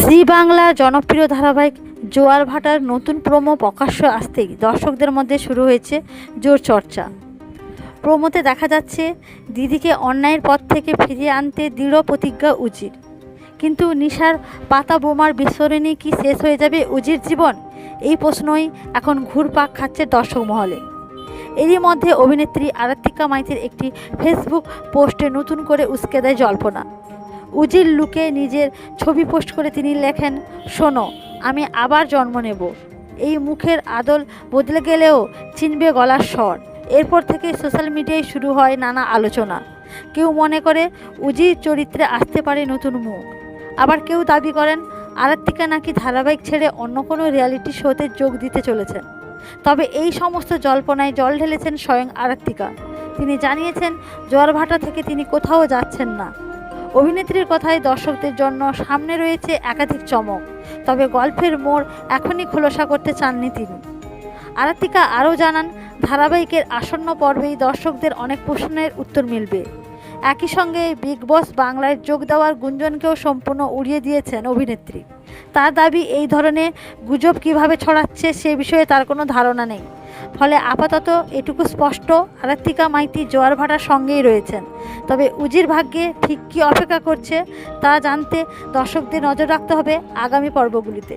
জি বাংলার জনপ্রিয় ধারাবাহিক জোয়ার ভাটার নতুন প্রোমো প্রকাশ্য আসতেই দর্শকদের মধ্যে শুরু হয়েছে জোর চর্চা। প্রোমোতে দেখা যাচ্ছে দিদিকে অন্যায়ের পথ থেকে ফিরিয়ে আনতে দৃঢ় প্রতিজ্ঞা উজির। কিন্তু নিশার পাতা বোমার বিস্ফোরণে কি শেষ হয়ে যাবে উজির জীবন? এই প্রশ্নই এখন ঘুরপাক খাচ্ছে দর্শক মহলে। এরই মধ্যে অভিনেত্রী আরাত্রিকা মাইতির একটি ফেসবুক পোস্টে নতুন করে উস্কে দেয় জল্পনা। উজির লুকে নিজের ছবি পোস্ট করে তিনি লেখেন, শোনো, আমি আবার জন্ম নেব। এই মুখের আদল বদলে গেলেও চিনবে গলার স্বর। এরপর থেকে সোশ্যাল মিডিয়ায় শুরু হয় নানা আলোচনা। কেউ মনে করে উজির চরিত্রে আসতে পারে নতুন মুখ, আবার কেউ দাবি করেন আরাত্রিকা নাকি ধারাবাহিক ছেড়ে অন্য কোনো রিয়ালিটি শোতে যোগ দিতে চলেছেন। তবে এই সমস্ত জল্পনায় জল ঢেলেছেন স্বয়ং আরাত্রিকা। তিনি জানিয়েছেন জোয়ার ভাটা থেকে তিনি কোথাও যাচ্ছেন না। অভিনেত্রীর কথায় দর্শকদের জন্য সামনে রয়েছে একাধিক চমক, তবে গল্পের মোড় এখনই খোলসা করতে চাননি তিনি। আরাত্রিকা আরও জানান, ধারাবাহিকের আসন্ন পর্বেই দর্শকদের অনেক প্রশ্নের উত্তর মিলবে। একই সঙ্গে বিগ বস বাংলায় যোগ দেওয়ার গুঞ্জনকেও সম্পূর্ণ উড়িয়ে দিয়েছেন অভিনেত্রী। তার দাবি, এই ধরনের গুজব কিভাবে ছড়াচ্ছে সে বিষয়ে তার কোনো ধারণা নেই। ফলে আপাতত এটুকু স্পষ্ট, আরাত্রিকা মাইতি জোয়ার ভাটার সঙ্গেই রয়েছেন। তবে উজির ভাগ্যে ঠিক কী অপেক্ষা করছে তা জানতে দর্শকদের নজর রাখতে হবে আগামী পর্বগুলিতে।